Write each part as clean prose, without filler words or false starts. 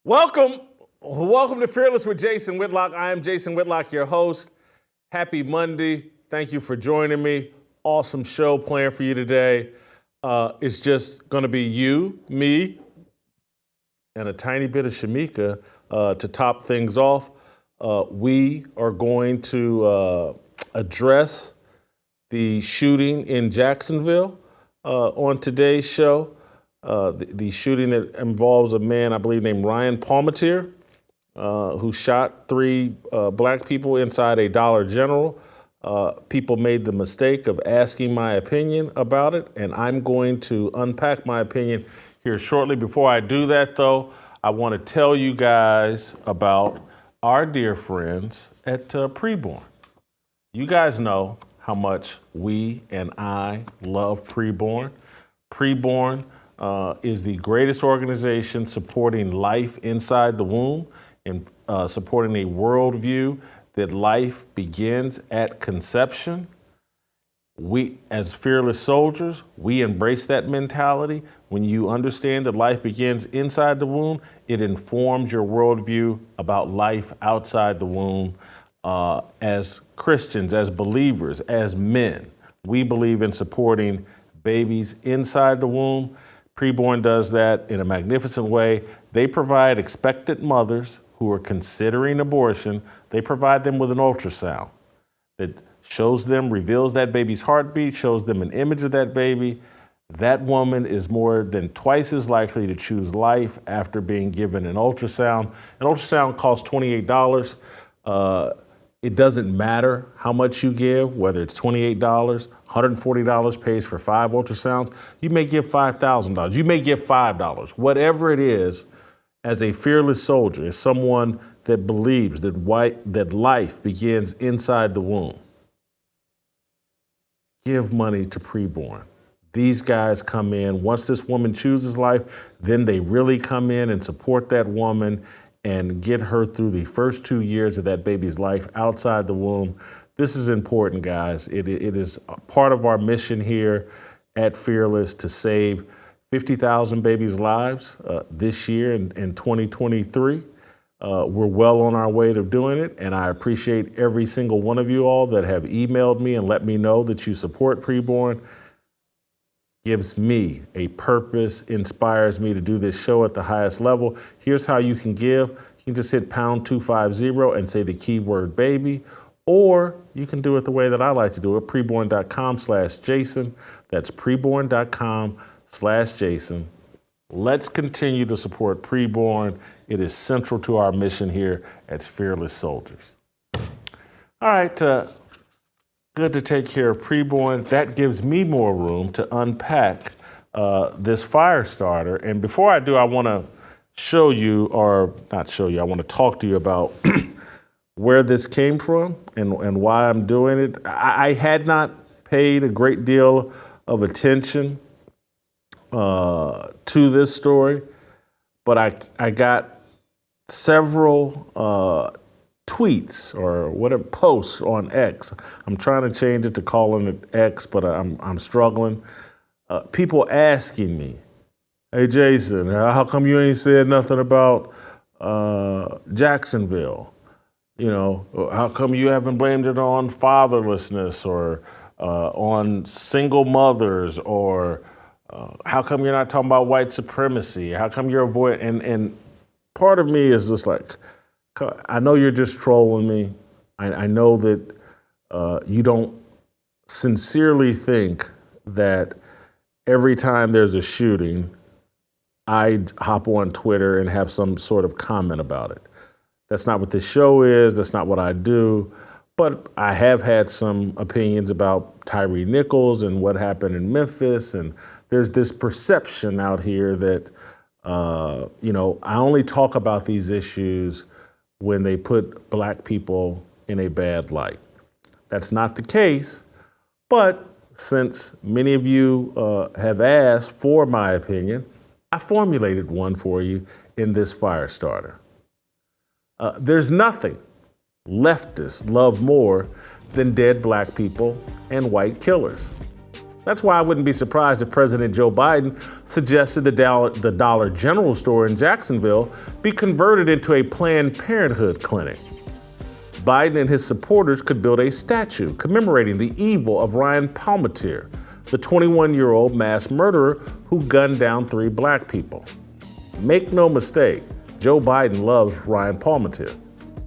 Welcome to Fearless with Jason Whitlock. I am Jason Whitlock, your host. Happy Monday. Thank you for joining me. Awesome show planned for you today. It's just going to be you, me, and a tiny bit of Shamika to top things off. We are going to address the shooting in Jacksonville on today's show. The shooting that involves a man, I believe, named Ryan Palmatier, who shot three black people inside a Dollar General. People made the mistake of asking my opinion about it, and I'm going to unpack my opinion here shortly. Before I do that, though, I want to tell you guys about our dear friends at Preborn. You guys know how much we and I love Preborn. Preborn is the greatest organization supporting life inside the womb and supporting a worldview that life begins at conception. We, as fearless soldiers, we embrace that mentality. When you understand that life begins inside the womb, it informs your worldview about life outside the womb. As Christians, as believers, as men, we believe in supporting babies inside the womb. Preborn does that in a magnificent way. They provide expectant mothers who are considering abortion, they provide them with an ultrasound that shows them, reveals that baby's heartbeat, shows them an image of that baby. That woman is more than twice as likely to choose life after being given an ultrasound. An ultrasound costs $28. It doesn't matter how much you give, whether it's $28, $140 pays for 5 ultrasounds. You may give $5,000. You may give $5. Whatever it is, as a fearless soldier, as someone that believes that life begins inside the womb, give money to Preborn. These guys come in. Once this woman chooses life, then they really come in and support that woman and get her through the first 2 years of that baby's life outside the womb. This is important, guys. It is part of our mission here at Fearless to save 50,000 babies' lives this year in 2023. We're well on our way to doing it, and I appreciate every single one of you all that have emailed me and let me know that you support Preborn. Gives me a purpose, inspires me to do this show at the highest level. Here's how you can give. You can just hit pound 250 and say the keyword baby, or you can do it the way that I like to do it, preborn.com/Jason. That's preborn.com/Jason. Let's continue to support Preborn. It is central to our mission here as Fearless Soldiers. All right, good to take care of Preborn. That gives me more room to unpack this fire starter. And before I do, I want to show you, or not show you, I want to talk to you about where this came from and why I'm doing it. I had not paid a great deal of attention to this story, but I got several tweets or whatever posts on X. I'm trying to change it to calling it X, but I'm struggling. People asking me, "Hey Jason, how come you ain't said nothing about Jacksonville? You know, how come you haven't blamed it on fatherlessness or on single mothers, or how come you're not talking about white supremacy? How come you're avoiding?" And part of me is just like, I know you're just trolling me. I know that you don't sincerely think that every time there's a shooting, I hop on Twitter and have some sort of comment about it. That's not what this show is. That's not what I do. But I have had some opinions about Tyree Nichols and what happened in Memphis. And there's this perception out here that, I only talk about these issues when they put black people in a bad light. That's not the case. But since many of you have asked for my opinion, I formulated one for you in this fire starter. There's nothing leftists love more than dead black people and white killers. That's why I wouldn't be surprised if President Joe Biden suggested the Dollar General store in Jacksonville be converted into a Planned Parenthood clinic. Biden and his supporters could build a statue commemorating the evil of Ryan Palmatier, the 21-year-old mass murderer who gunned down 3 black people. Make no mistake, Joe Biden loves Ryan Palmatier,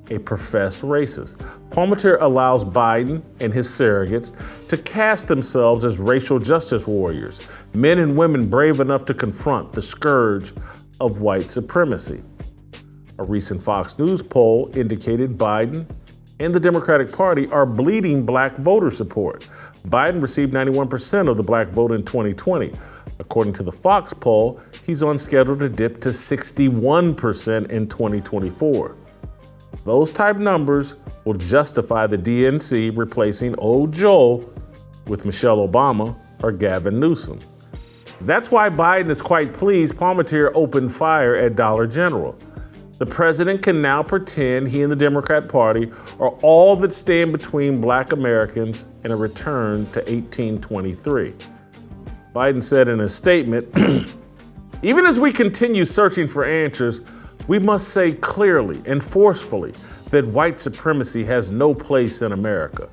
a professed racist. Palmatier allows Biden and his surrogates to cast themselves as racial justice warriors, men and women brave enough to confront the scourge of white supremacy. A recent Fox News poll indicated Biden and the Democratic Party are bleeding black voter support. Biden received 91% of the black vote in 2020. According to the Fox poll, he's on schedule to dip to 61% in 2024. Those type numbers will justify the DNC replacing old Joe with Michelle Obama or Gavin Newsom. That's why Biden is quite pleased Palmatier opened fire at Dollar General. The president can now pretend he and the Democrat Party are all that stand between black Americans and a return to 1823. Biden said in a statement, "Even as we continue searching for answers, we must say clearly and forcefully that white supremacy has no place in America.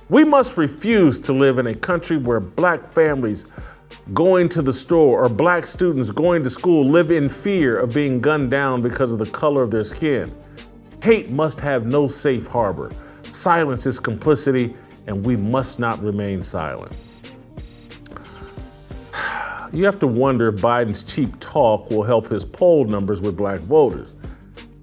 We must refuse to live in a country where black families going to the store or black students going to school live in fear of being gunned down because of the color of their skin. Hate must have no safe harbor. Silence is complicity, and we must not remain silent." You have to wonder if Biden's cheap talk will help his poll numbers with black voters.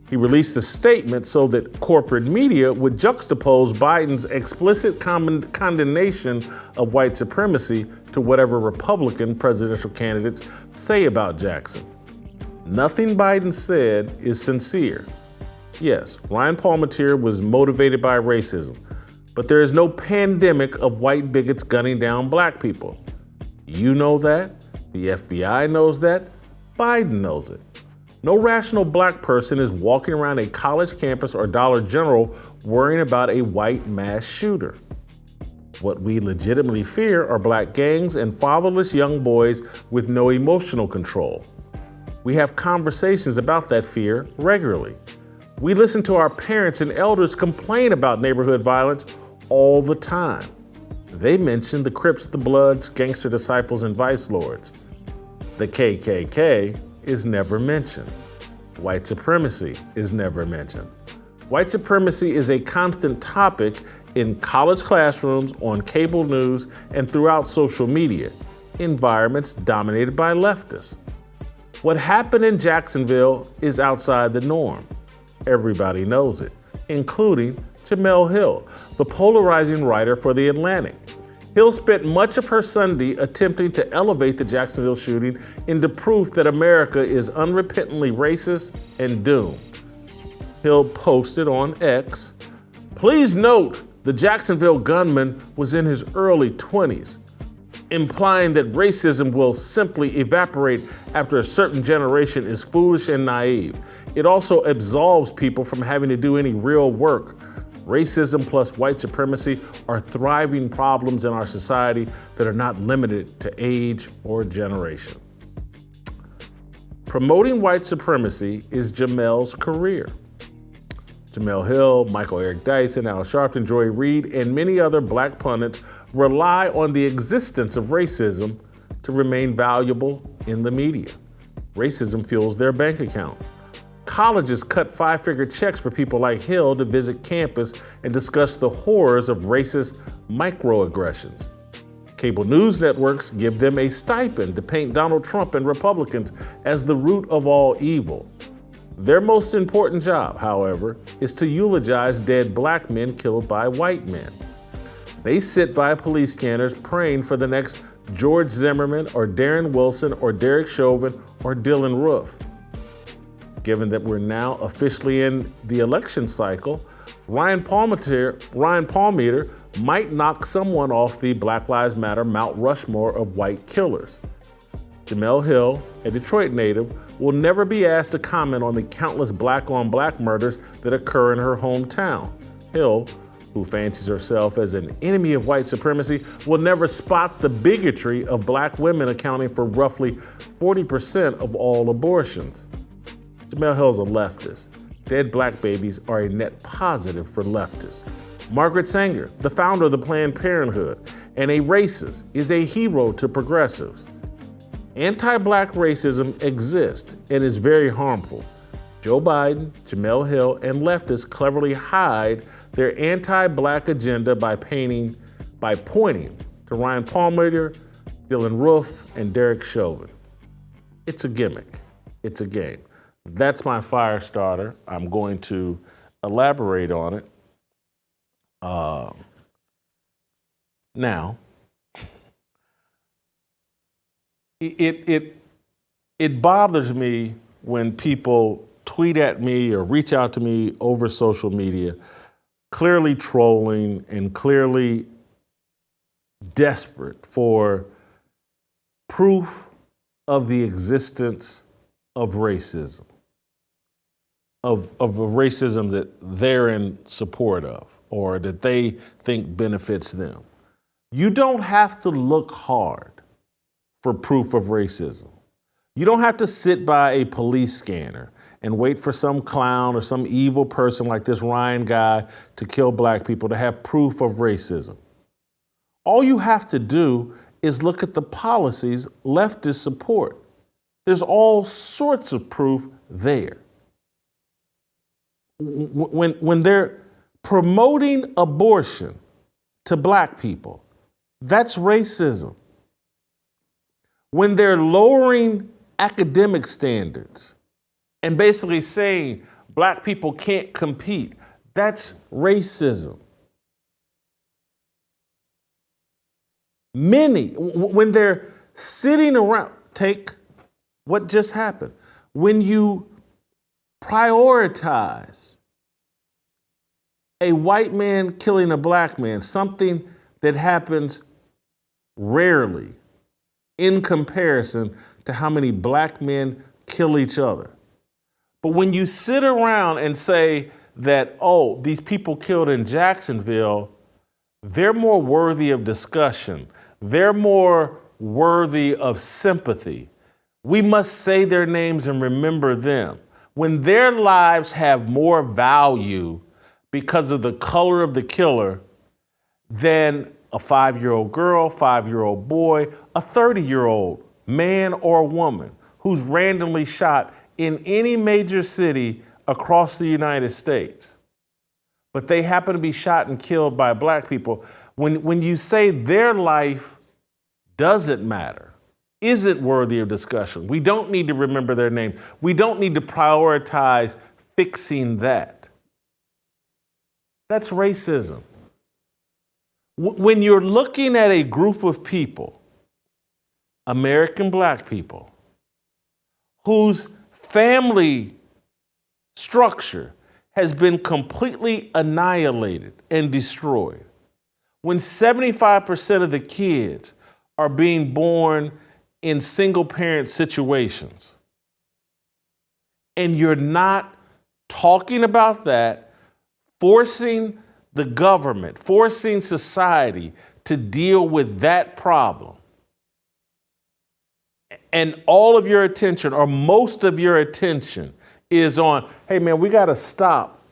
He released a statement so that corporate media would juxtapose Biden's explicit condemnation of white supremacy to whatever Republican presidential candidates say about Jackson. Nothing Biden said is sincere. Yes, Ryan Palmatier was motivated by racism, but there is no pandemic of white bigots gunning down black people. You know that. The FBI knows that. Biden knows it. No rational black person is walking around a college campus or Dollar General worrying about a white mass shooter. What we legitimately fear are black gangs and fatherless young boys with no emotional control. We have conversations about that fear regularly. We listen to our parents and elders complain about neighborhood violence all the time. They mention the Crips, the Bloods, gangster disciples, and vice lords. The KKK is never mentioned. White supremacy is never mentioned. White supremacy is a constant topic in college classrooms, on cable news, and throughout social media, environments dominated by leftists. What happened in Jacksonville is outside the norm. Everybody knows it, including Jemele Hill, the polarizing writer for The Atlantic. Hill spent much of her Sunday attempting to elevate the Jacksonville shooting into proof that America is unrepentantly racist and doomed. Hill posted on X, "Please note the Jacksonville gunman was in his early 20s, implying that racism will simply evaporate after a certain generation is foolish and naive. It also absolves people from having to do any real work. Racism plus white supremacy are thriving problems in our society that are not limited to age or generation." Promoting white supremacy is Jemele's career. Jemele Hill, Eric Dyson, Sharpton, Reid, and many other black pundits rely on the existence of racism to remain valuable in the media. Racism fuels their bank account. Colleges cut 5-figure checks for people like Hill to visit campus and discuss the horrors of racist microaggressions. Cable news networks give them a stipend to paint Donald Trump and Republicans as the root of all evil. Their most important job, however, is to eulogize dead black men killed by white men. They sit by police scanners praying for the next George Zimmerman or Darren Wilson or Derek Chauvin or Dylan Roof. Given that we're now officially in the election cycle, Ryan Palmatier might knock someone off the Black Lives Matter Mount Rushmore of white killers. Jemele Hill, a Detroit native, will never be asked to comment on the countless black-on-black murders that occur in her hometown. Hill who fancies herself as an enemy of white supremacy, will never spot the bigotry of black women accounting for roughly 40% of all abortions. Jemele Hill is a leftist. Dead black babies are a net positive for leftists. Margaret Sanger, the founder of the Planned Parenthood and a racist, is a hero to progressives. Anti-black racism exists and is very harmful. Joe Biden, Jemele Hill, and leftists cleverly hide their anti-black agenda by pointing to Ryan Palmer, Dylan Roof, and Derek Chauvin. It's a gimmick. It's a game. That's my fire starter. I'm going to elaborate on it. Now, it bothers me when people tweet at me or reach out to me over social media, clearly trolling and clearly desperate for proof of the existence of racism, of a racism that they're in support of or that they think benefits them. You don't have to look hard for proof of racism. You don't have to sit by a police scanner and wait for some clown or some evil person like this Ryan guy to kill black people to have proof of racism. All you have to do is look at the policies leftists support. There's all sorts of proof there. When they're promoting abortion to black people, that's racism. When they're lowering academic standards and basically saying black people can't compete, that's racism. When they're sitting around, take what just happened. When you prioritize a white man killing a black man, something that happens rarely in comparison to how many black men kill each other. But when you sit around and say that, oh, these people killed in Jacksonville, they're more worthy of discussion. They're more worthy of sympathy. We must say their names and remember them. When their lives have more value because of the color of the killer than a 5-year-old girl, 5-year-old boy, a 30-year-old man or woman who's randomly shot in any major city across the United States, but they happen to be shot and killed by black people. When you say their life doesn't matter, isn't worthy of discussion, we don't need to remember their name. We don't need to prioritize fixing that. That's racism. When you're looking at a group of people, American black people, whose family structure has been completely annihilated and destroyed, when 75% of the kids are being born in single parent situations, and you're not talking about that, forcing the government, forcing society to deal with that problem, and all of your attention, or most of your attention, is on, hey man, we gotta stop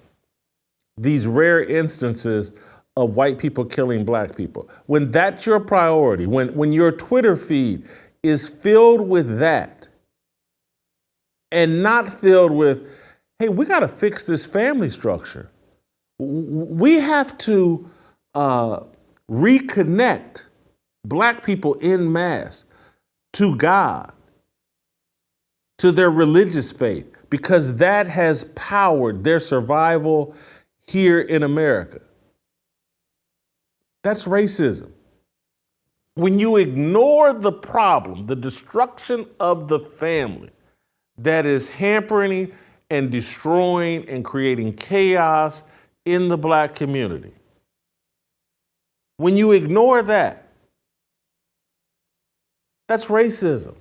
these rare instances of white people killing black people. When that's your priority, when your Twitter feed is filled with that, and not filled with, hey, we gotta fix this family structure. We have to reconnect black people en masse to God, to their religious faith, because that has powered their survival here in America. That's racism. When you ignore the problem, the destruction of the family that is hampering and destroying and creating chaos in the black community, when you ignore that, that's racism.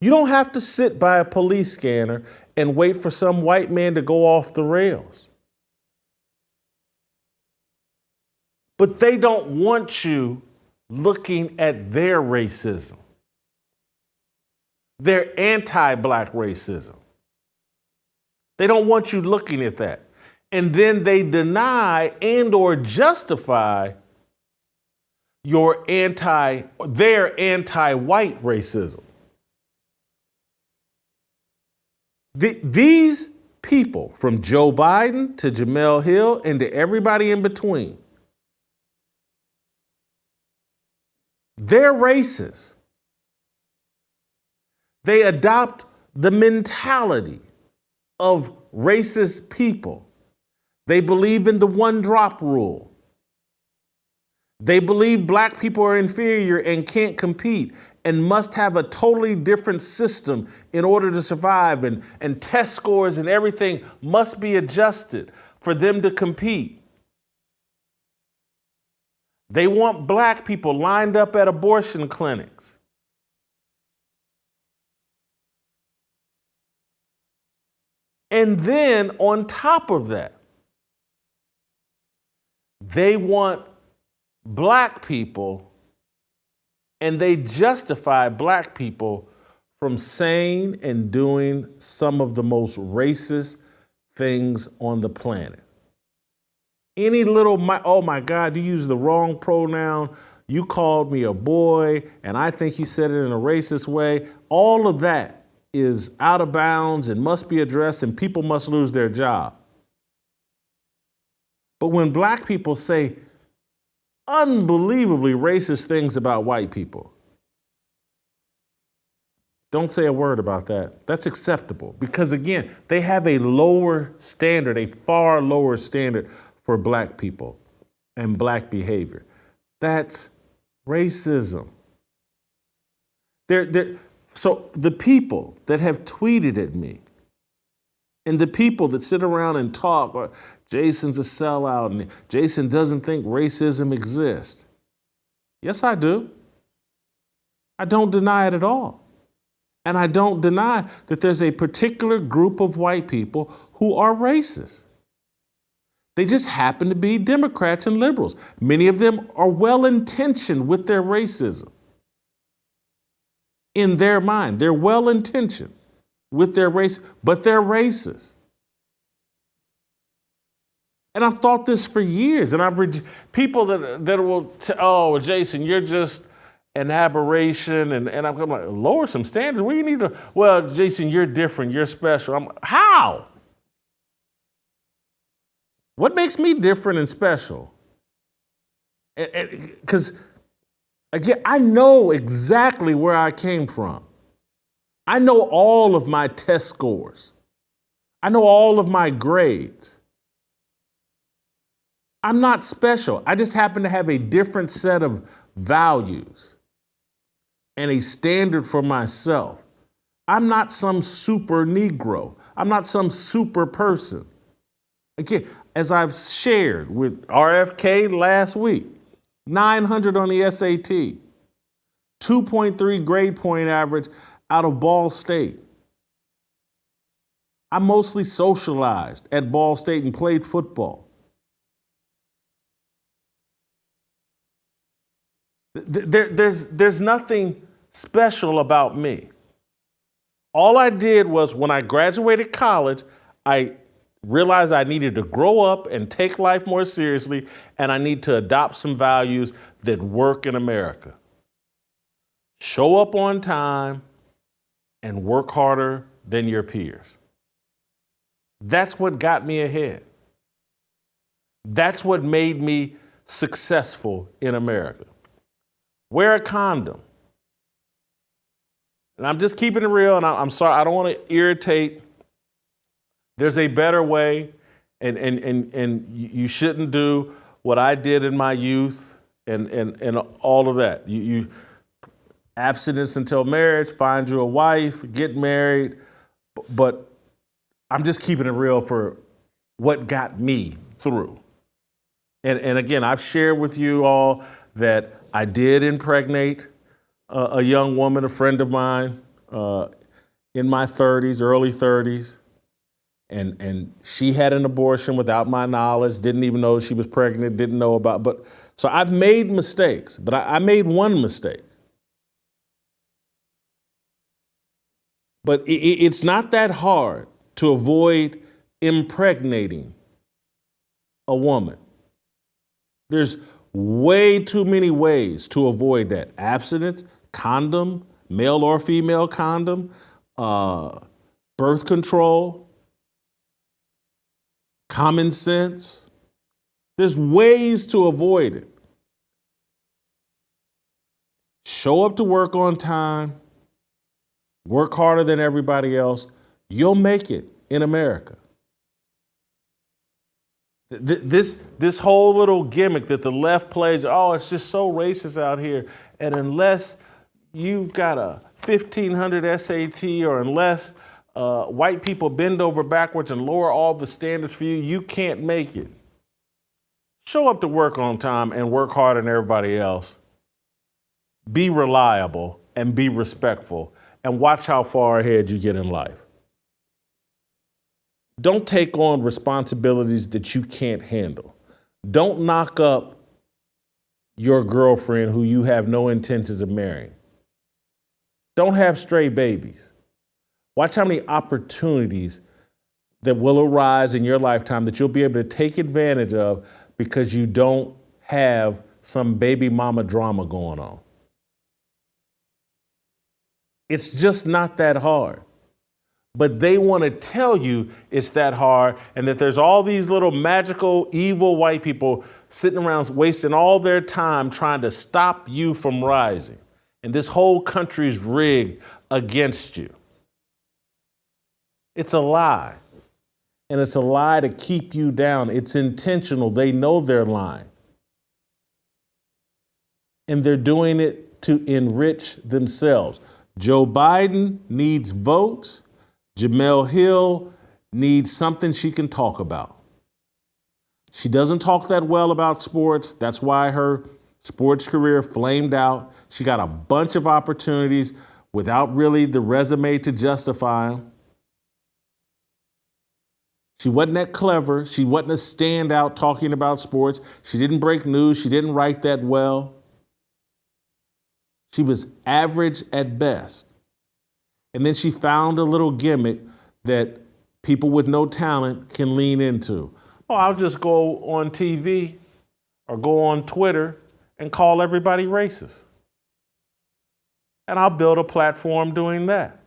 You don't have to sit by a police scanner and wait for some white man to go off the rails. But they don't want you looking at their racism, their anti-black racism. They don't want you looking at that. And then they deny and or justify their anti-white racism. These people, from Joe Biden to Jemele Hill and to everybody in between, they're racist. They adopt the mentality of racist people. They believe in the one-drop rule. They believe black people are inferior and can't compete and must have a totally different system in order to survive, and test scores and everything must be adjusted for them to compete. They want black people lined up at abortion clinics. And then on top of that, they want black people, and they justify black people from saying and doing some of the most racist things on the planet. Any little, oh my God, you used the wrong pronoun, you called me a boy, and I think you said it in a racist way. All of that is out of bounds and must be addressed, and people must lose their job. But when black people say unbelievably racist things about white people, don't say a word about that. That's acceptable because, again, they have a lower standard, a far lower standard for black people and black behavior. That's racism. So the people that have tweeted at me and the people that sit around and talk, or Jason's a sellout and Jason doesn't think racism exists. Yes, I do. I don't deny it at all. And I don't deny that there's a particular group of white people who are racist. They just happen to be Democrats and liberals. Many of them are well-intentioned with their racism. In their mind, they're well-intentioned with their race, but they're racist. And I've thought this for years, and people that will, oh, Jason, you're just an aberration, and I'm like, lower some standards. What do you need to? Well, Jason, you're different. You're special. How? What makes me different and special? Because again, I know exactly where I came from. I know all of my test scores. I know all of my grades. I'm not special. I just happen to have a different set of values and a standard for myself. I'm not some super Negro. I'm not some super person. Again, as I've shared with RFK last week, 900 on the SAT, 2.3 grade point average out of Ball State. I mostly socialized at Ball State and played football. There's nothing special about me. All I did was when I graduated college, I realized I needed to grow up and take life more seriously, and I need to adopt some values that work in America. Show up on time and work harder than your peers. That's what got me ahead. That's what made me successful in America. Wear a condom. And I'm just keeping it real, and I'm sorry, I don't want to irritate. There's a better way, and you shouldn't do what I did in my youth and all of that. You abstinence until marriage, find you a wife, get married, but I'm just keeping it real for what got me through. And again, I've shared with you all that I did impregnate a young woman, a friend of mine, in my 30s, early 30s. and she had an abortion without my knowledge, didn't even know she was pregnant, didn't know about, but so I've made mistakes, but I made one mistake. But it's not that hard to avoid impregnating a woman. There's way too many ways to avoid that. Abstinence, condom, male or female condom, birth control, common sense. There's ways to avoid it. Show up to work on time, work harder than everybody else. You'll make it in America. This whole little gimmick that the left plays, oh, it's just so racist out here. And unless you've got a 1500 SAT or unless white people bend over backwards and lower all the standards for you, you can't make it. Show up to work on time and work harder than everybody else. Be reliable and be respectful and watch how far ahead you get in life. Don't take on responsibilities that you can't handle. Don't knock up your girlfriend who you have no intentions of marrying. Don't have stray babies. Watch how many opportunities that will arise in your lifetime that you'll be able to take advantage of because you don't have some baby mama drama going on. It's just not that hard. But they want to tell you it's that hard and that there's all these little magical, evil white people sitting around wasting all their time trying to stop you from rising. And this whole country's rigged against you. It's a lie. And it's a lie to keep you down. It's intentional. They know they're lying. And they're doing it to enrich themselves. Joe Biden needs votes. Jemele Hill needs something she can talk about. She doesn't talk that well about sports. That's why her sports career flamed out. She got a bunch of opportunities without really the resume to justify them. She wasn't that clever. She wasn't a standout talking about sports. She didn't break news. She didn't write that well. She was average at best. And then she found a little gimmick that people with no talent can lean into. Oh, I'll just go on TV or go on Twitter and call everybody racist. And I'll build a platform doing that.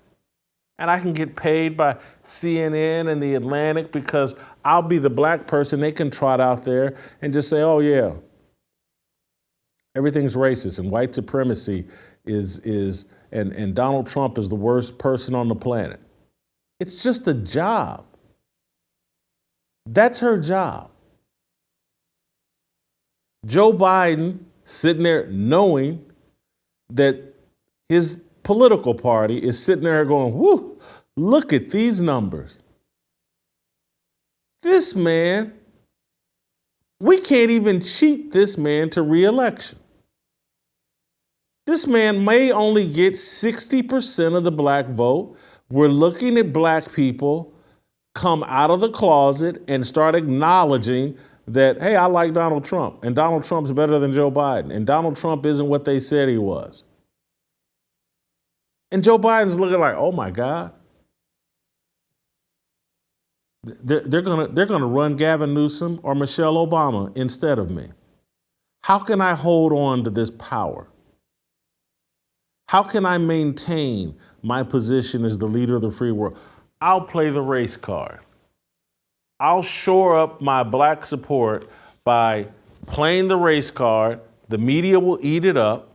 And I can get paid by CNN and The Atlantic because I'll be the black person they can trot out there and just say, oh, yeah, everything's racist and white supremacy and Donald Trump is the worst person on the planet. It's just a job. That's her job. Joe Biden sitting there knowing that his political party is sitting there going, whoo, look at these numbers. This man, we can't even cheat this man to re-election. This man may only get 60% of the black vote. We're looking at black people come out of the closet and start acknowledging that, hey, I like Donald Trump, and Donald Trump's better than Joe Biden, and Donald Trump isn't what they said he was. And Joe Biden's looking like, oh my God. They're gonna run Gavin Newsom or Michelle Obama instead of me. How can I hold on to this power? How can I maintain my position as the leader of the free world? I'll play the race card. I'll shore up my black support by playing the race card. The media will eat it up.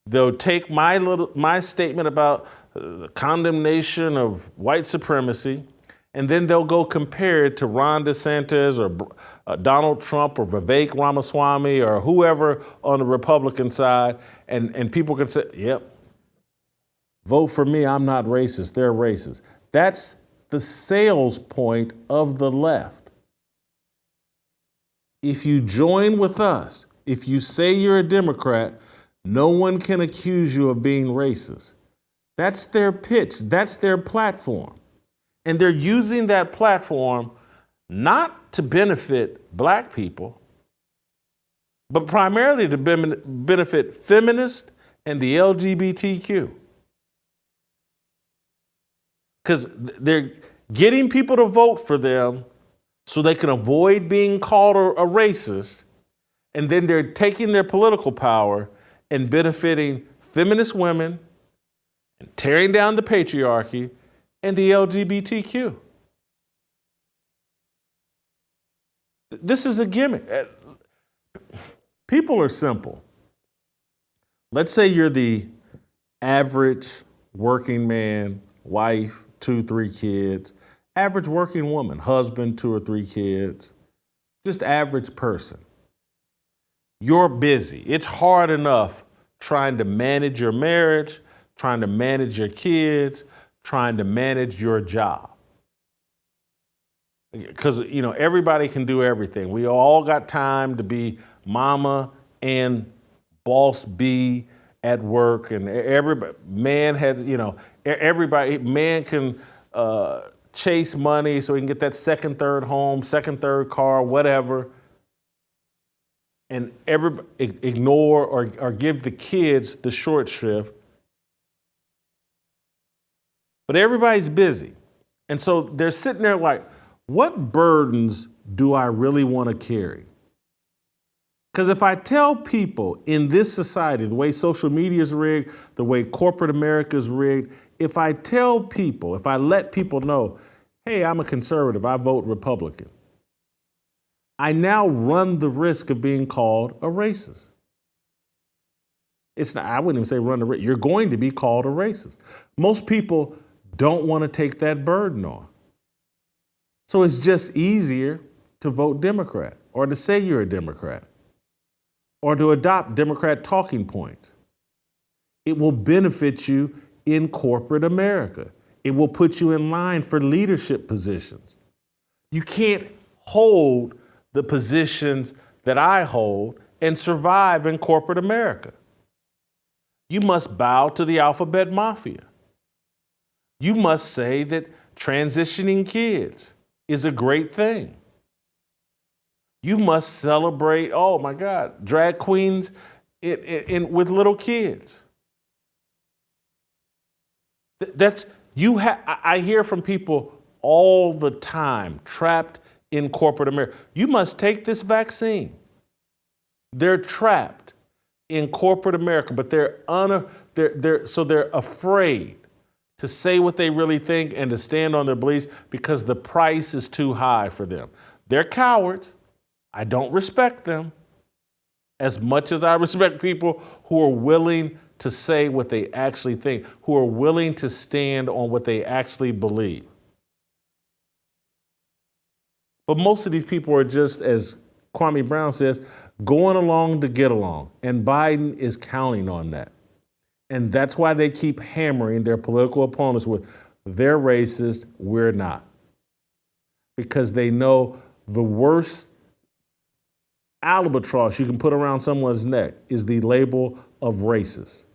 They'll take my statement about the condemnation of white supremacy, and then they'll go compare it to Ron DeSantis or Donald Trump or Vivek Ramaswamy or whoever on the Republican side, and people can say, yep, vote for me, I'm not racist, they're racist. That's the sales point of the left. If you join with us, if you say you're a Democrat, no one can accuse you of being racist. That's their pitch, that's their platform. And they're using that platform not to benefit black people, but primarily to benefit feminists and the LGBTQ. Because they're getting people to vote for them so they can avoid being called a racist, and then they're taking their political power and benefiting feminist women and tearing down the patriarchy and the LGBTQ. This is a gimmick. People are simple. Let's say you're the average working man, wife, 2, 3 kids, average working woman, husband, 2 or 3 kids, just average person. You're busy. It's hard enough trying to manage your marriage, trying to manage your kids, trying to manage your job. Because, everybody can do everything. We all got time to be mama and boss B at work, and everybody, man has, everybody, man can chase money so he can get that second, third home, second, third car, whatever, and ignore or give the kids the short shrift. But everybody's busy. And so they're sitting there like, what burdens do I really want to carry? Because if I tell people in this society, the way social media is rigged, the way corporate America is rigged, if I let people know, hey, I'm a conservative, I vote Republican, I now run the risk of being called a racist. I wouldn't even say run the risk. You're going to be called a racist. Most people don't want to take that burden on. So it's just easier to vote Democrat or to say you're a Democrat or to adopt Democrat talking points. It will benefit you in corporate America. It will put you in line for leadership positions. You can't hold the positions that I hold and survive in corporate America. You must bow to the alphabet mafia. You must say that transitioning kids is a great thing. You must celebrate, oh my God, drag queens with little kids. I hear from people all the time trapped in corporate America. You must take this vaccine. They're trapped in corporate America, but they're afraid to say what they really think and to stand on their beliefs because the price is too high for them. They're cowards. I don't respect them as much as I respect people who are willing to say what they actually think, who are willing to stand on what they actually believe. But most of these people are just, as Kwame Brown says, going along to get along. And Biden is counting on that. And that's why they keep hammering their political opponents with, they're racist, we're not. Because they know the worst albatross you can put around someone's neck is the label of racist.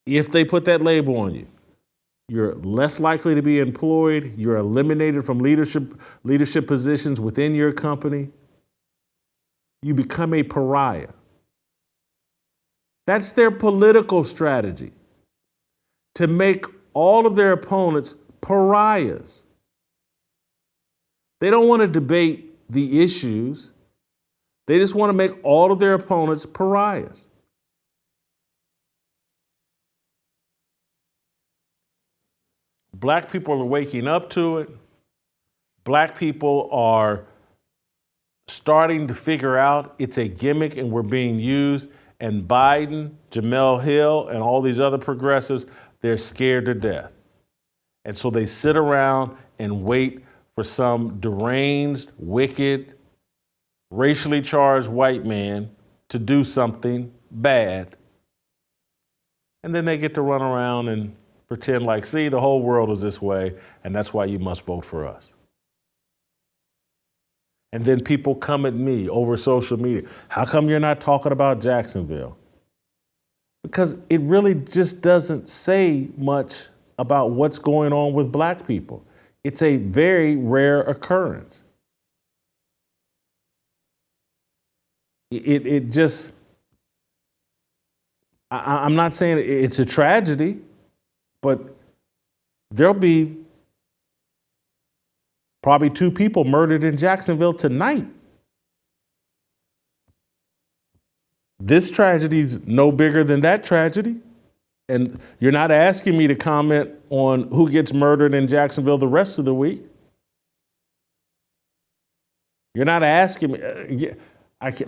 If they put that label on you, you're less likely to be employed, you're eliminated from leadership positions within your company, you become a pariah. That's their political strategy, to make all of their opponents pariahs. They don't want to debate the issues. They just want to make all of their opponents pariahs. Black people are waking up to it. Black people are starting to figure out it's a gimmick and we're being used. And Biden, Jemele Hill, and all these other progressives, they're scared to death. And so they sit around and wait for some deranged, wicked, racially charged white man to do something bad. And then they get to run around and pretend like, see, the whole world is this way, and that's why you must vote for us. And then people come at me over social media. How come you're not talking about Jacksonville? Because it really just doesn't say much about what's going on with black people. It's a very rare occurrence. It just, I'm not saying it's a tragedy, but there'll be probably 2 people murdered in Jacksonville tonight. This tragedy's no bigger than that tragedy. And you're not asking me to comment on who gets murdered in Jacksonville the rest of the week. You're not asking me.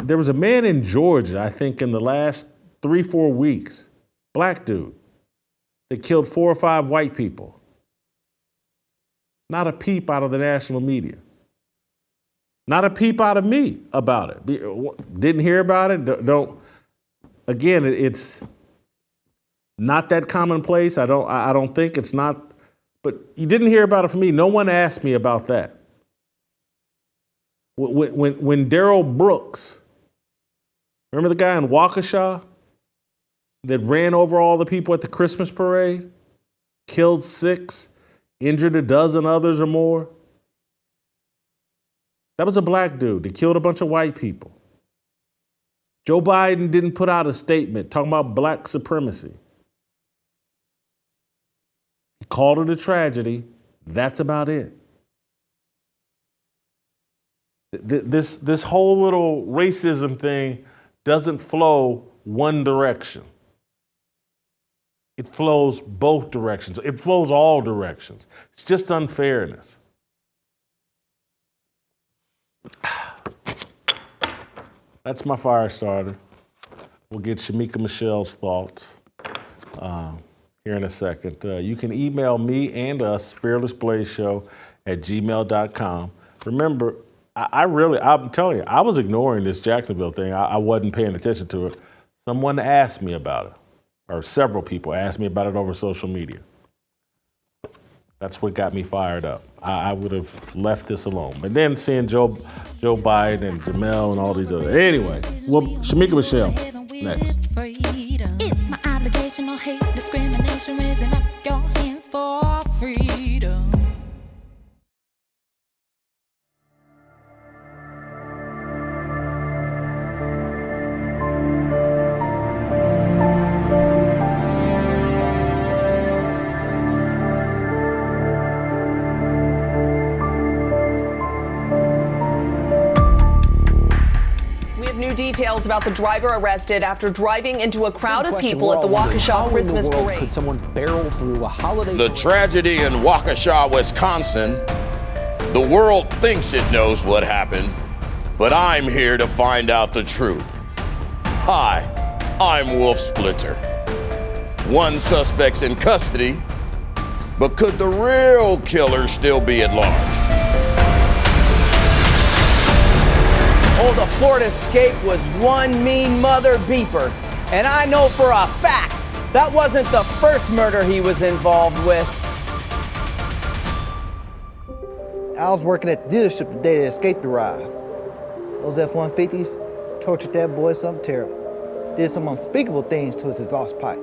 There was a man in Georgia, I think in the last 3-4 weeks, black dude, that killed 4 or 5 white people. Not a peep out of the national media. Not a peep out of me about it. Didn't hear about it. Don't. Again, it's not that commonplace. I don't think it's not. But you didn't hear about it from me. No one asked me about that. When Darrell Brooks, remember the guy in Waukesha that ran over all the people at the Christmas parade, killed 6, injured a dozen others or more? That was a black dude that killed a bunch of white people. Joe Biden didn't put out a statement talking about black supremacy. He called it a tragedy. That's about it. This whole little racism thing doesn't flow one direction. It flows both directions. It flows all directions. It's just unfairness. That's my fire starter. We'll get Shamika Michelle's thoughts here in a second. You can email me and us, fearlessblazeshow@gmail.com. Remember, I'm telling you, I was ignoring this Jacksonville thing. I wasn't paying attention to it. Someone asked me about it, or several people asked me about it over social media. That's what got me fired up. I would have left this alone. But then seeing Joe Biden and Jemele and all these other. Anyway, well, Shamika Michelle next. It's my obligation, no hate, discrimination, raising up your hands for freedom. Details about the driver arrested after driving into a crowd of people at the Waukesha Christmas parade. Could someone barrel through a holiday? The tragedy in Waukesha, Wisconsin. The world thinks it knows what happened, but I'm here to find out the truth. Hi, I'm Wolf Splitter. 1 suspect's in custody, but could the real killer still be at large? Oh, the Florida escape was one mean mother beeper. And I know for a fact that wasn't the first murder he was involved with. I was working at the dealership the day the escape arrived. Those F-150s tortured that boy something terrible. Did some unspeakable things to his exhaust pipe.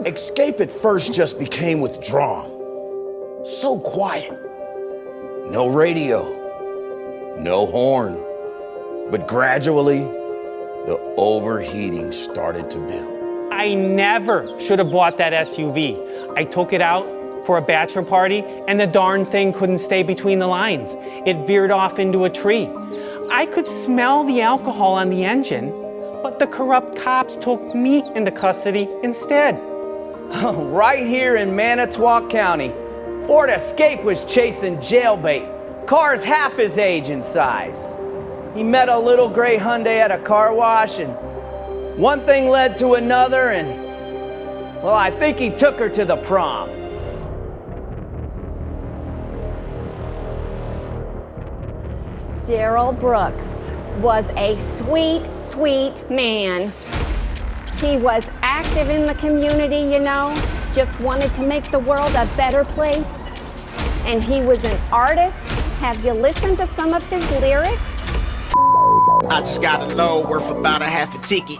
Escape at first just became withdrawn. So quiet. No radio. No horn. But gradually, the overheating started to build. I never should have bought that SUV. I took it out for a bachelor party, and the darn thing couldn't stay between the lines. It veered off into a tree. I could smell the alcohol on the engine, but the corrupt cops took me into custody instead. Right here in Manitowoc County, Ford Escape was chasing jailbait. Cars half his age in size. He met a little gray Hyundai at a car wash, and one thing led to another, and, well, I think he took her to the prom. Darrell Brooks was a sweet, sweet man. He was active in the community, you know, just wanted to make the world a better place. And he was an artist. Have you listened to some of his lyrics? I just got a load worth about a half a ticket.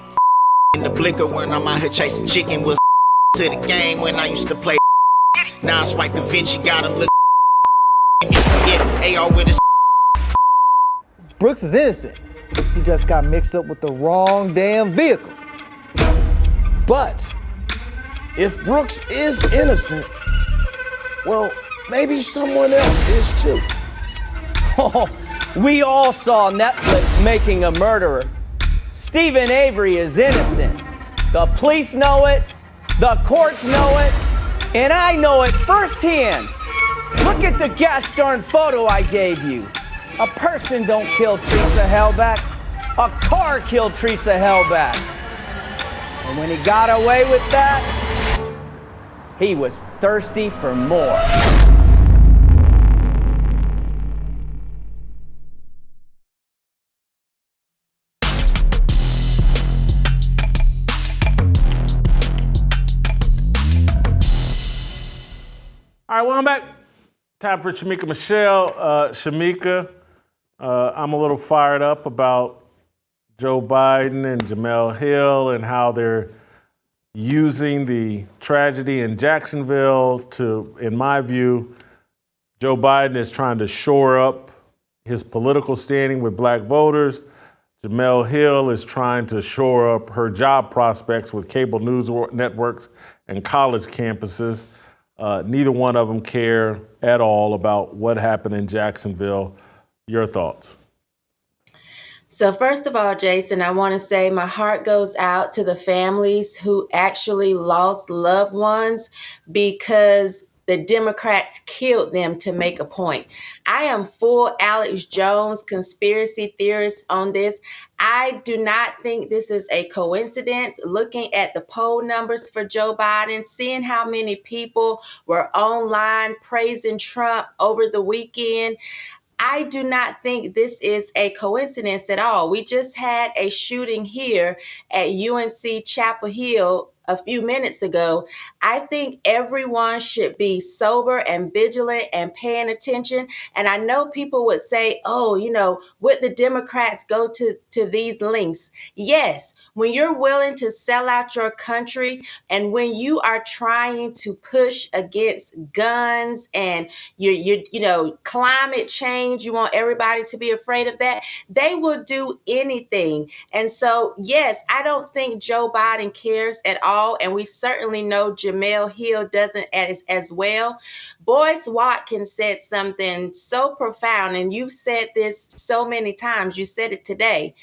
In the blicker when I'm out here chasing chicken was to the game when I used to play. Now I swipe the Vinci, got him look. Get AR with his. Brooks is innocent. He just got mixed up with the wrong damn vehicle. But if Brooks is innocent, well, maybe someone else is too. Oh, we all saw Netflix making a murderer. Stephen Avery is innocent. The police know it, the courts know it, and I know it firsthand. Look at the gosh darn photo I gave you. A person don't kill Teresa Hellback. A car killed Teresa Hellback. And when he got away with that, he was thirsty for more. All right, welcome back. Time for Shamika Michelle. Shamika, I'm a little fired up about Joe Biden and Jemele Hill and how they're using the tragedy in Jacksonville to, in my view, Joe Biden is trying to shore up his political standing with black voters. Jemele Hill is trying to shore up her job prospects with cable news networks and college campuses. Neither one of them care at all about what happened in Jacksonville. Your thoughts? So first of all, Jason, I want to say my heart goes out to the families who actually lost loved ones because the Democrats killed them to make a point. I am full Alex Jones conspiracy theorist on this. I do not think this is a coincidence. Looking at the poll numbers for Joe Biden, seeing how many people were online praising Trump over the weekend, I do not think this is a coincidence at all. We just had a shooting here at UNC Chapel Hill a few minutes ago. I think everyone should be sober and vigilant and paying attention. And I know people would say, oh, you know, would the Democrats go to these lengths? Yes. When you're willing to sell out your country and when you are trying to push against guns and you know, climate change, you want everybody to be afraid of that, they will do anything. And so, yes, I don't think Joe Biden cares at all. And we certainly know Jemele Hill doesn't as well. Boyce Watkins said something so profound, and you've said this so many times. You said it today.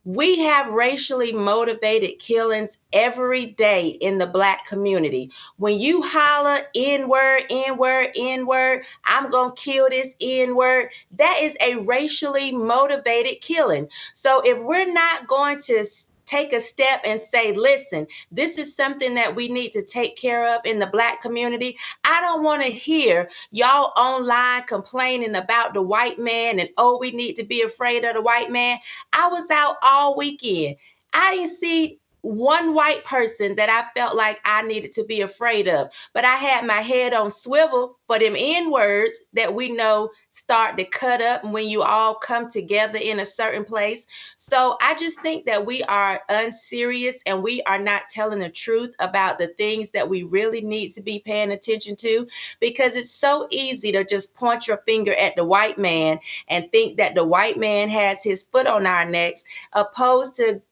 We have racially motivated killings every day in the Black community. When you holler N-word, N-word, N-word, I'm going to kill this N-word, that is a racially motivated killing. So if we're not going to take a step and say, listen, this is something that we need to take care of in the Black community, I don't want to hear y'all online complaining about the white man and, oh, we need to be afraid of the white man. I was out all weekend. I didn't see one white person that I felt like I needed to be afraid of, but I had my head on swivel for them N-words that we know start to cut up when you all come together in a certain place. So I just think that we are unserious and we are not telling the truth about the things that we really need to be paying attention to, because it's so easy to just point your finger at the white man and think that the white man has his foot on our necks, opposed to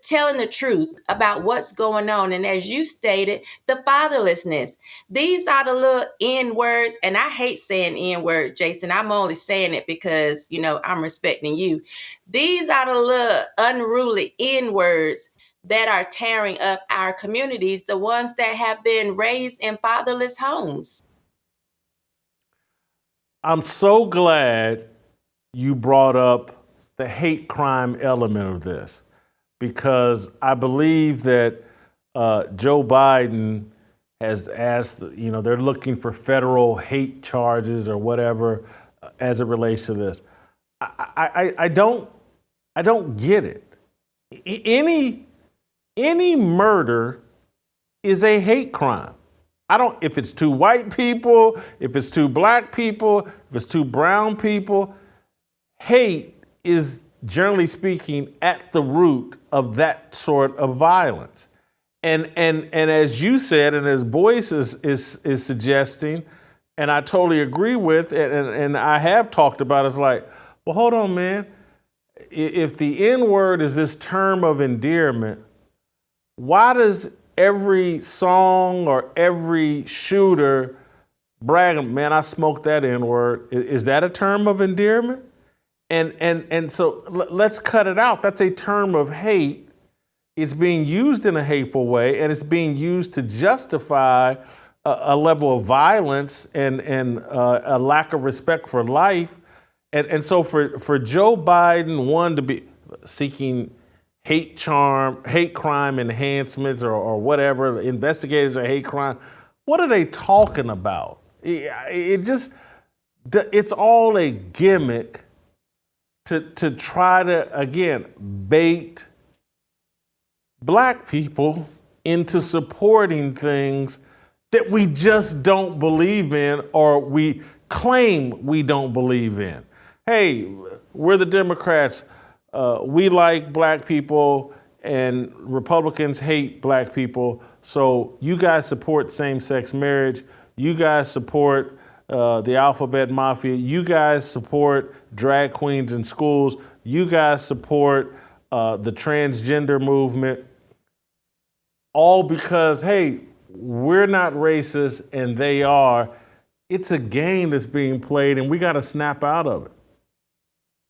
telling the truth about what's going on. And as you stated, the fatherlessness. These are the little N-words, and I hate saying N-word, Jason. I'm only saying it because, you know, I'm respecting you. These are the little unruly N-words that are tearing up our communities, the ones that have been raised in fatherless homes. I'm so glad you brought up the hate crime element of this, because I believe that Joe Biden has asked, you know, they're looking for federal hate charges or whatever as it relates to this. I don't get it. Any murder is a hate crime. If it's two white people, if it's two black people, if it's two brown people, hate is, generally speaking, at the root of that sort of violence. And as you said, and as Boyce is suggesting, and I totally agree with, and I have talked about, it's like, well, hold on, man. If the N-word is this term of endearment, why does every song or every shooter brag, man, I smoked that N-word? Is that a term of endearment? And so let's cut it out. That's a term of hate. It's being used in a hateful way, and it's being used to justify a level of violence and a lack of respect for life. And so for Joe Biden, one, to be seeking hate crime enhancements or whatever, investigators of hate crime, what are they talking about? It's all a gimmick to try to, again, bait Black people into supporting things that we just don't believe in, or we claim we don't believe in. Hey, we're the Democrats. We like Black people, and Republicans hate Black people. So you guys support same-sex marriage. You guys support the alphabet mafia. You guys support drag queens in schools. You guys support the transgender movement. All because, hey, we're not racist and they are. It's a game that's being played, and we got to snap out of it.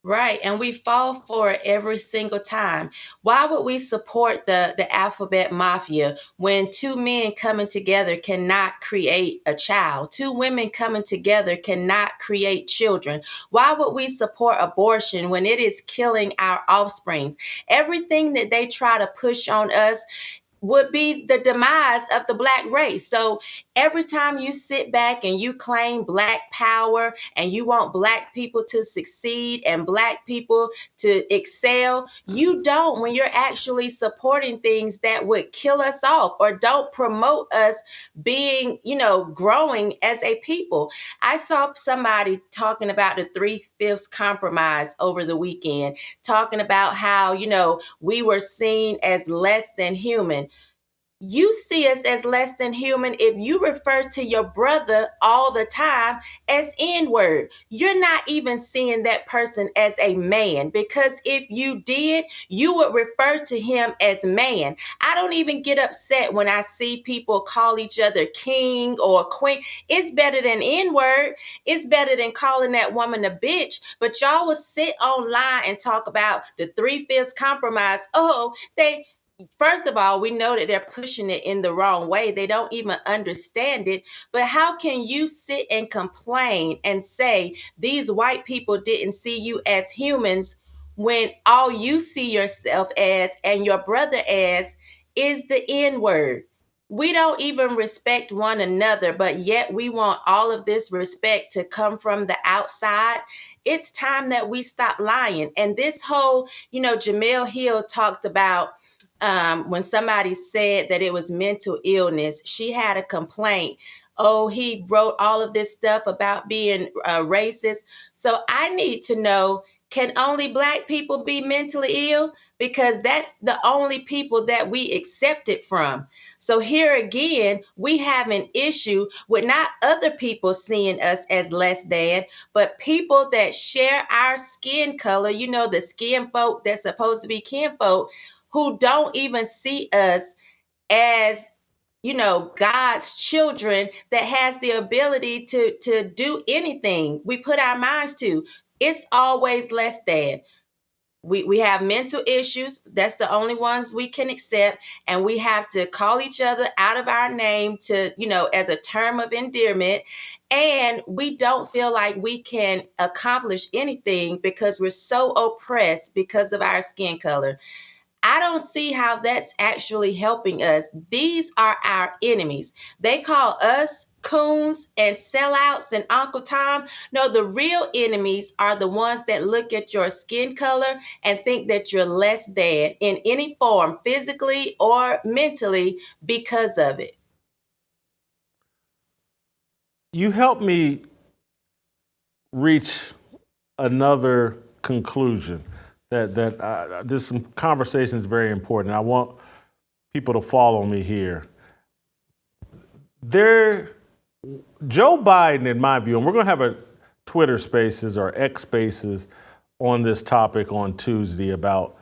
Right, and we fall for it every single time. Why would we support the alphabet mafia when two men coming together cannot create a child? Two women coming together cannot create children. Why would we support abortion when it is killing our offspring? Everything that they try to push on us would be the demise of the Black race. So every time you sit back and you claim Black power and you want Black people to succeed and Black people to excel, you don't when you're actually supporting things that would kill us off or don't promote us being, growing as a people. I saw somebody talking about the 3/5 compromise over the weekend, talking about how, we were seen as less than human. You see us as less than human if you refer to your brother all the time as N-word. You're not even seeing that person as a man, because if you did, you would refer to him as man. I don't even get upset when I see people call each other king or queen. It's better than N-word. It's better than calling that woman a bitch. But y'all will sit online and talk about the 3/5 compromise. First of all, we know that they're pushing it in the wrong way. They don't even understand it. But how can you sit and complain and say these white people didn't see you as humans when all you see yourself as and your brother as is the N-word? We don't even respect one another, but yet we want all of this respect to come from the outside. It's time that we stop lying. And this whole, Jemele Hill talked about when somebody said that it was mental illness. She had a complaint. Oh, he wrote all of this stuff about being racist. So I need to know, can only Black people be mentally ill? Because that's the only people that we accept it from. So here again, we have an issue with not other people seeing us as less than, but people that share our skin color, the skin folk that's supposed to be kinfolk, who don't even see us as, God's children that has the ability to do anything we put our minds to. It's always less than. We have mental issues. That's the only ones we can accept. And we have to call each other out of our name to, as a term of endearment. And we don't feel like we can accomplish anything because we're so oppressed because of our skin color. I don't see how that's actually helping us. These are our enemies. They call us coons and sellouts and Uncle Tom. No, the real enemies are the ones that look at your skin color and think that you're less than in any form, physically or mentally, because of it. You helped me reach another conclusion. That this conversation is very important. I want people to follow me here. Joe Biden, in my view, and we're going to have a Twitter Spaces or X Spaces on this topic on Tuesday about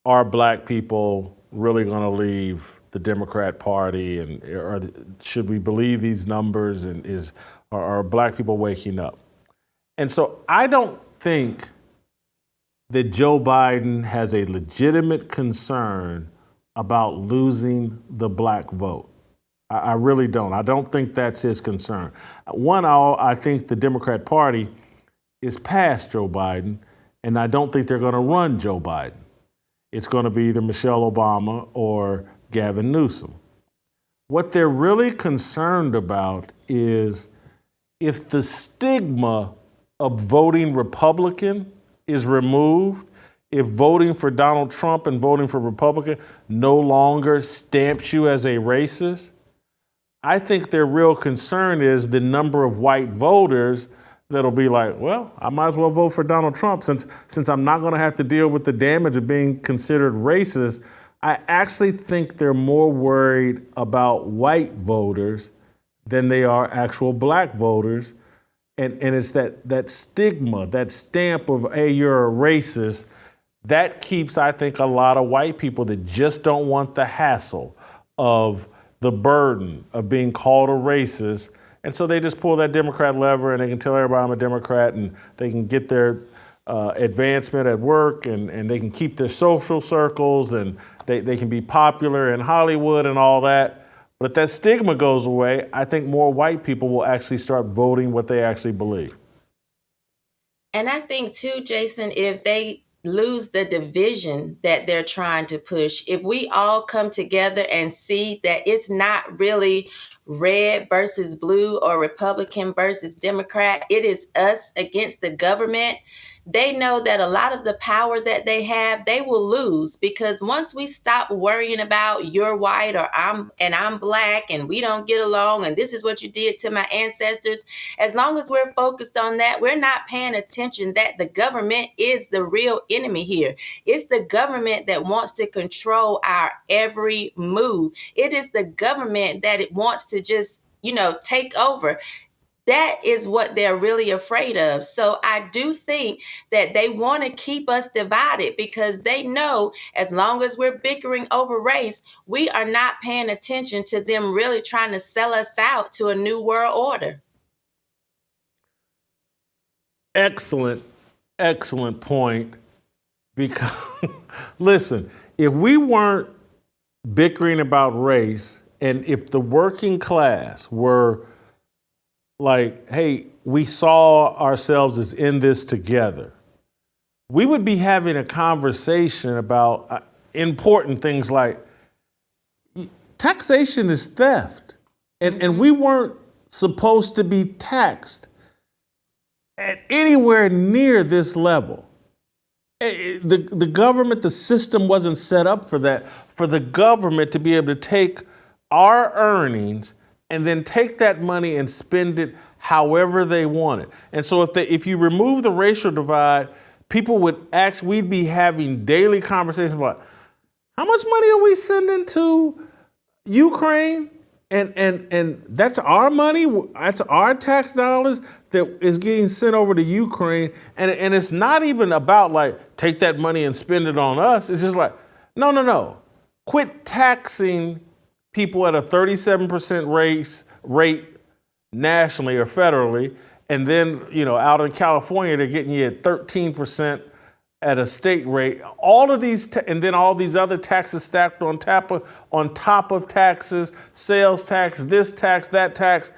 are black people really going to leave the Democrat Party, and should we believe these numbers, and are black people waking up? And so I don't think that Joe Biden has a legitimate concern about losing the black vote. I really don't. I don't think that's his concern. One, I think the Democrat Party is past Joe Biden, and I don't think they're going to run Joe Biden. It's going to be either Michelle Obama or Gavin Newsom. What they're really concerned about is if the stigma of voting Republican is removed, if voting for Donald Trump and voting for Republican no longer stamps you as a racist, I think their real concern is the number of white voters that'll be like, well, I might as well vote for Donald Trump since I'm not going to have to deal with the damage of being considered racist. I actually think they're more worried about white voters than they are actual black voters. And it's that stigma, that stamp of, hey, you're a racist, that keeps, I think, a lot of white people that just don't want the hassle of the burden of being called a racist. And so they just pull that Democrat lever and they can tell everybody I'm a Democrat, and they can get their advancement at work, and they can keep their social circles, and they can be popular in Hollywood and all that. But if that stigma goes away, I think more white people will actually start voting what they actually believe. And I think too, Jason, if they lose the division that they're trying to push, if we all come together and see that it's not really red versus blue or Republican versus Democrat, it is us against the government, they know that a lot of the power that they have, they will lose, because once we stop worrying about you're white or I'm black and we don't get along and this is what you did to my ancestors, as long as we're focused on that, we're not paying attention that the government is the real enemy here. It's the government that wants to control our every move. It is the government that it wants to just, take over. That is what they're really afraid of. So I do think that they want to keep us divided, because they know as long as we're bickering over race, we are not paying attention to them really trying to sell us out to a new world order. Excellent point. Because, listen, if we weren't bickering about race, and if the working class were like, hey, we saw ourselves as in this together, we would be having a conversation about important things like taxation is theft. And we weren't supposed to be taxed at anywhere near this level. The government, the system wasn't set up for that, for the government to be able to take our earnings and then take that money and spend it however they want it. And so if you remove the racial divide, people we'd be having daily conversations about how much money are we sending to Ukraine? And that's our money, that's our tax dollars that is getting sent over to Ukraine. And it's not even about like, take that money and spend it on us. It's just like, no. Quit taxing people at a 37% rate nationally or federally, and then, out in California, they're getting you at 13% at a state rate. All of these, and then all these other taxes stacked on top of taxes, sales tax, this tax, that tax.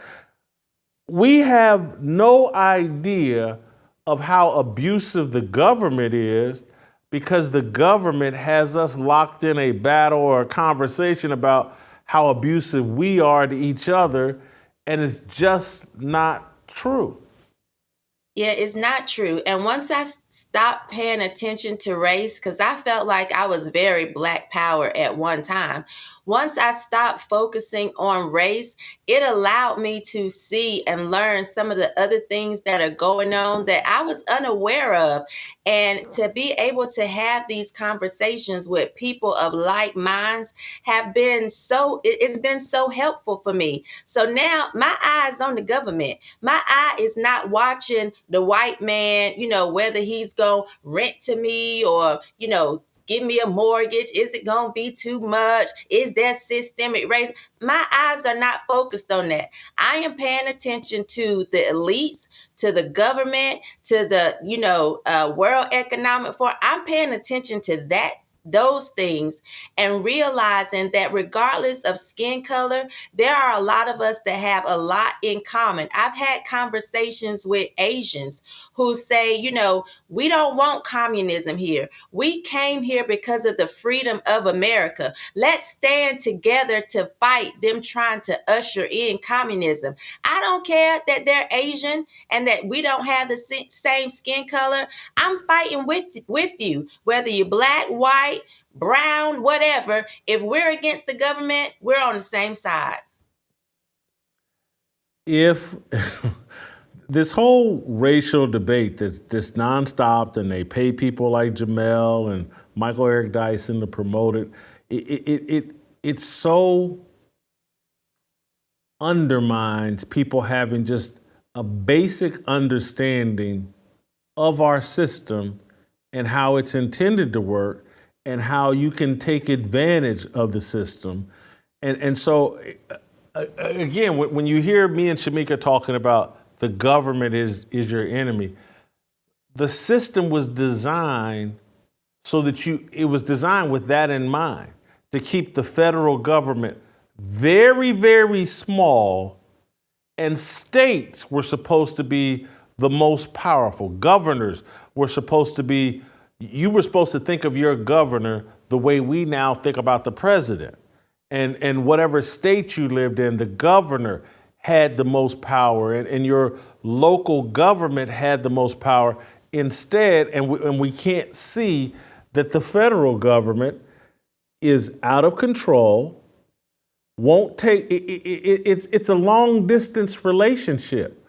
We have no idea of how abusive the government is, because the government has us locked in a battle or a conversation about how abusive we are to each other, and it's just not true. Yeah, it's not true. And once I stopped paying attention to race, because I felt like I was very Black power at one time. Once I stopped focusing on race, it allowed me to see and learn some of the other things that are going on that I was unaware of. And to be able to have these conversations with people of like minds it's been so helpful for me. So now my eye is on the government. My eye is not watching the white man, whether he's going to rent to me or, give me a mortgage. Is it going to be too much? Is there systemic racism? My eyes are not focused on that. I am paying attention to the elites, to the government, to the, World Economic Forum. I'm paying attention to those things and realizing that regardless of skin color, there are a lot of us that have a lot in common. I've had conversations with Asians who say, we don't want communism here. We came here because of the freedom of America. Let's stand together to fight them trying to usher in communism. I don't care that they're Asian and that we don't have the same skin color. I'm fighting with you, whether you're Black, white, brown, whatever. If we're against the government, we're on the same side. If this whole racial debate that's just nonstop, and they pay people like Jemele and Eric Dyson to promote it so undermines people having just a basic understanding of our system and how it's intended to work and how you can take advantage of the system. And so, again, when you hear me and Shamika talking about the government is your enemy, the system was designed so that it was designed with that in mind, to keep the federal government very, very small, and states were supposed to be the most powerful. Governors were supposed to be, you were supposed to think of your governor the way we now think about the president. And whatever state you lived in, the governor had the most power, and your local government had the most power. Instead, and we can't see that the federal government is out of control, won't take, it's a long distance relationship.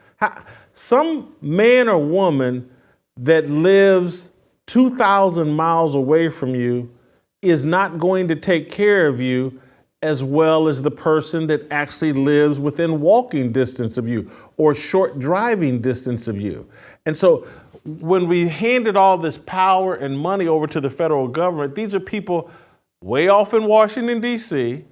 Some man or woman that lives 2,000 miles away from you is not going to take care of you as well as the person that actually lives within walking distance of you or short driving distance of you. And so when we handed all this power and money over to the federal government, these are people way off in Washington, D.C.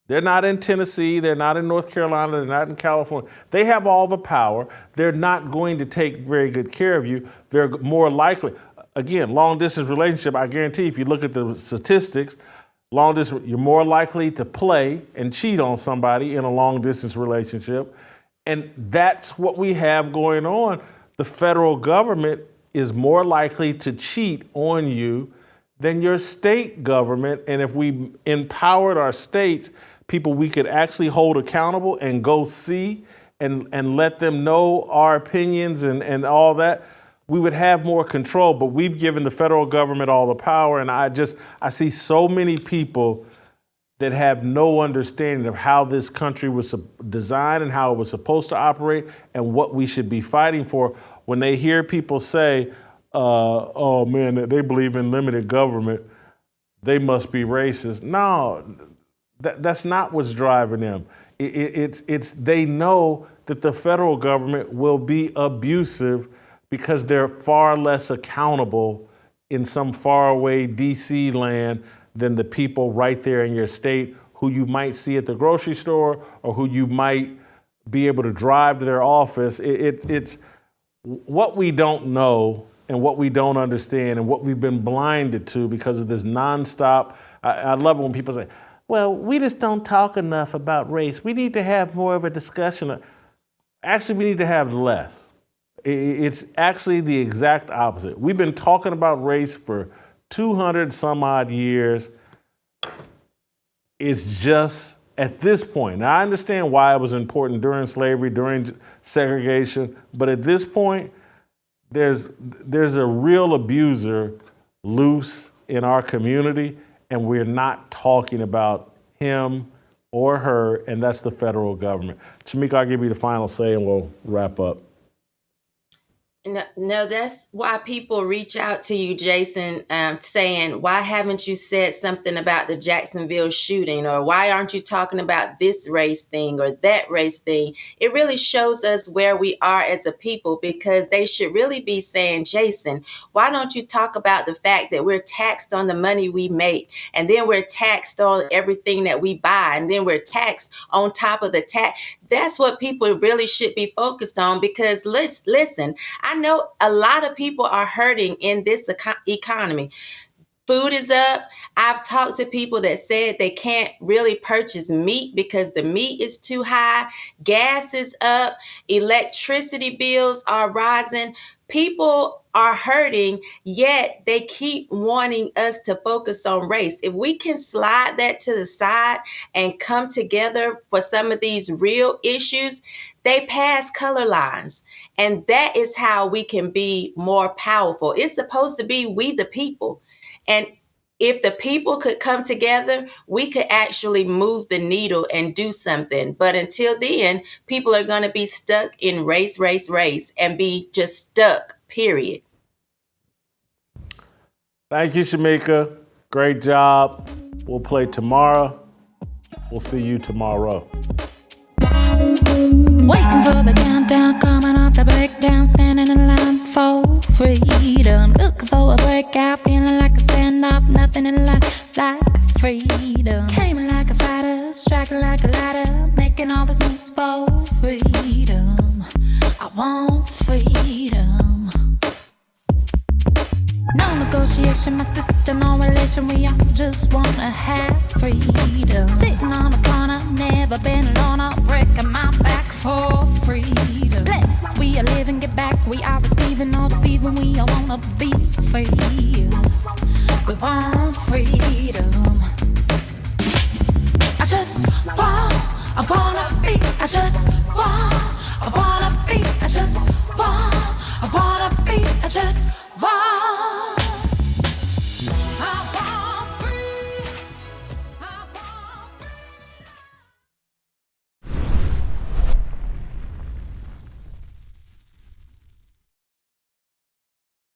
They're not in Tennessee. They're not in North Carolina. They're not in California. They have all the power. They're not going to take very good care of you. They're more likely, again, long distance relationship, I guarantee if you look at the statistics, long distance, you're more likely to play and cheat on somebody in a long distance relationship. And that's what we have going on. The federal government is more likely to cheat on you than your state government. And if we empowered our states, people we could actually hold accountable and go see and let them know our opinions and all that, we would have more control. But we've given the federal government all the power. And I see so many people that have no understanding of how this country was designed and how it was supposed to operate and what we should be fighting for. When they hear people say, oh man, they believe in limited government, they must be racist. No, that's not what's driving them. It's they know that the federal government will be abusive because they're far less accountable in some faraway DC land than the people right there in your state who you might see at the grocery store or who you might be able to drive to their office. It's what we don't know and what we don't understand and what we've been blinded to because of this nonstop. I love it when people say, well, we just don't talk enough about race. We need to have more of a discussion. Actually, we need to have less. It's actually the exact opposite. We've been talking about race for 200 some odd years. It's just at this point. Now, I understand why it was important during slavery, during segregation, but at this point, there's a real abuser loose in our community, and we're not talking about him or her, and that's the federal government. Shamika, I'll give you the final say and we'll wrap up. No, that's why people reach out to you, Jason, saying, why haven't you said something about the Jacksonville shooting? Or why aren't you talking about this race thing or that race thing? It really shows us where we are as a people, because they should really be saying, Jason, why don't you talk about the fact that we're taxed on the money we make, and then we're taxed on everything that we buy, and then we're taxed on top of the tax? That's what people really should be focused on, because listen, I know a lot of people are hurting in this economy. Food is up. I've talked to people that said they can't really purchase meat because the meat is too high. Gas is up. Electricity bills are rising. People are hurting, yet they keep wanting us to focus on race. If we can slide that to the side and come together for some of these real issues, they pass color lines. And that is how we can be more powerful. It's supposed to be we the people. And if the people could come together, we could actually move the needle and do something. But until then, people are going to be stuck in race, and be just stuck, period. Thank you, Shamika. Great job. We'll play tomorrow. We'll see you tomorrow. Waiting for the countdown, coming off the breakdown, standing in line for freedom. Looking for a breakout, feeling like a standoff, nothing in life like freedom. Came in like a fighter, striking like a ladder, making all these moves for freedom. I want freedom. No negotiation, my sister, no relation. We all just wanna have freedom. Sitting on a corner, never been alone. I'll break my back for freedom. Blessed, we are living, get back. We are receiving, all deceiving. We all wanna be free. We want freedom. I wanna be. I just want